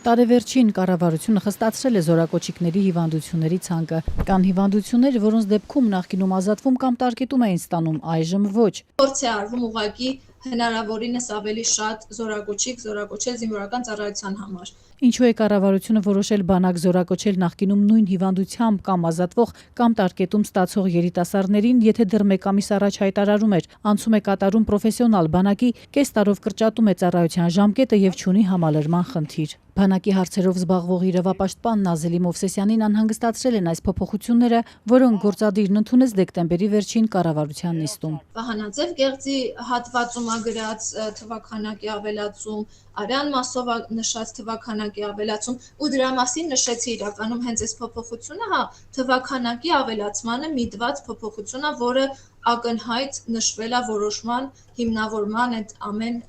Տարեվերջին կառավարությունը խստացրել է զորակոչիկների հիվանդությունների ցանկը։ Կան հիվանդություններ, որոնց դեպքում նախկինում ազատվում կամ տարկետում էին ստանում, այժմ ոչ։ Փորձ է արվում ուղղակի հնարավորինս ավելի շատ զորակոչել զինվորական ծառայության համար։ Ինչու է կառավարությունը որոշել բանակ զորակոչել նախկինում նույն հիվանդությամբ կամ ազատվող կամ տարկետում ստացող երիտասարդներին, եթե դեռ մեկ ամիս առաջ հայտարարում էր, անցում է կատարում պրոֆեսիոնալ բանակի, կես տարով կրճատում է ծառայության ժամկետը եւ չունի համալրման խնդիր։ Բանակի հարցերով զբաղվող իրավապաշտպան Նազելի Մովսեսյանին անհանգստացրել են այս փոփոխությունները, որոնք գործադիրն ընդունեց դեկտեմբերի վերջին կառավարության նիստում։ Վահանաձև գեղձի հատվածում ագրած թվաքանակի ավելացում, արյան մասով նշած թվաքանակի ավելացում ու դրա մասին նշեցի իրականում հենց այս փոփոխությունը, թվաքանակի ավելացմանը միտված փոփոխություն է, որը ակնհայտ նշվել է որոշման հիմնավորման այդ ամեն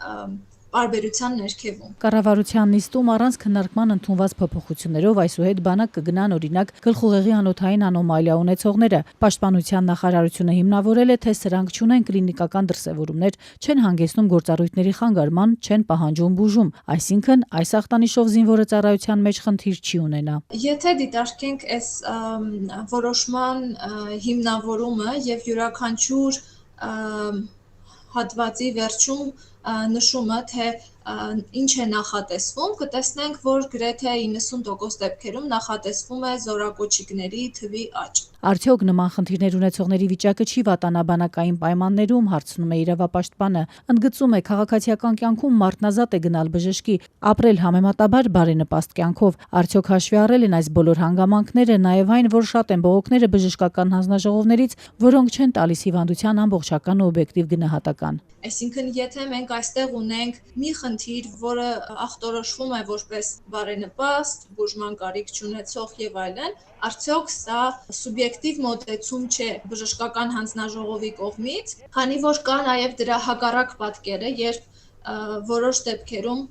պարբերության ներքևում։ Կառավարության նիստում առանց քննարկման ընդունված փոփոխություններով այսուհետ բանակ կգնան օրինակ գլխուղեղի անոթային անոմալիա ունեցողները։ Պաշտպանության նախարարությունը հիմնավորել է, թե սրանք չունեն կլինիկական դրսևորումներ, չեն հանգեցնում գործառույթների խանգարման, չեն պահանջում բուժում, այսինքն այս ախտանիշով զինվորը ծառայության մեջ խնդիր չի ունենա։ Եթե դիտարկենք այս որոշման հիմնավորումը եւ յուրաքանչյուր հատվածի վերջում նշումը, թե ինչ է նախատեսվում, կտեսնենք, որ գրեթե 90% դեպքերում նախատեսվում է զորակոչիկների թվի աճ։ Արդյոք նման խնդիրներ ունեցողների վիճակը չի վատանա բանակային պայմաններում, հարցնում է իրավապաշտպանը, ընդգծում է քաղաքացիական կյանքում մարդնազատ է գնալ բժշկի, ապրել համեմատաբար բարենպաստ կյանքով, արդյոք հաշվի առել են այս բոլոր հանգամանքները, նաև այն, որ շատ են բողոքները բժշկական հանձնաժողովներից, որոնք չեն տալիս հիվանդության ամբողջական ու օբյեկտիվ գնահատական։ Այսինքն, եթե մենք այստեղ ունենք մի խնդիր, որը ախտորոշվում է որպես բարենպաստ, բուժման կարիք չունեցող եւ այլն, արդյոք սա սուբյեկտիվ մոտեցում չէ բժշկական հանձնաժողովի կողմից, քանի որ կա նաեւ դրա հակառակ պատկերը, երբ որոշ դեպքերում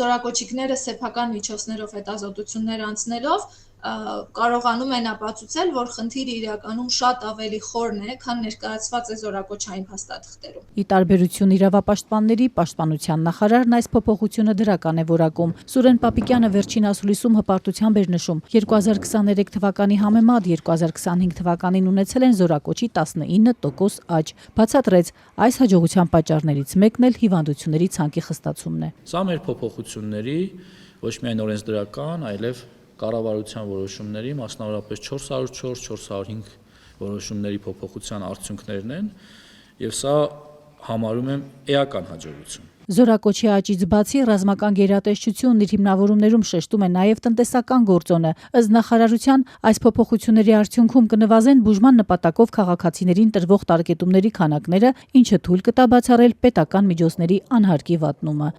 զորակոչիկները սեփական միջոցներով հետազոտություններ անցնելով կարողանում են ապացուցել, որ խնդիրը իրականում շատ ավելի խորն է, քան ներկայացված է զորակոչային փաստաթղթերում։ Ի տարբերություն իրավապաշտպանների, պաշտպանության նախարարն այս փոփոխությունը դրական է որակում։ Սուրեն Պապիկյանը վերջին ասուլիսում հպարտությամբ էր նշում, 2023 թվականի համեմատ 2025 թվականին ունեցել են զորակոչի 19% աճ։ Բացատրեց, այս հաջողության պատճառներից մեկն էլ հիվանդությունների ցանկի խստացումն է։ Սա մեր փոփոխությունների ոչ միայն օրենսդրական, այլև կառավարության որոշումների, մասնավորապես 404-405 որոշումների փոփոխության արդյունքներն են, եւ սա համարում եմ էական հաջողություն։ Զորակոչի աճից բացի ռազմական գերատեսչությունն իր հիմնավորումներում շեշտում է նաև տնտեսական գործոնը։ Ըստ նախարարության, այս փոփոխությունների արդյունքում կնվազեն բուժման նպատակով քաղաքացիներին տրվող տարկետումների քանակները, ինչը թույլ կտա բացառել պետական միջոցների անհարկի վատնումը։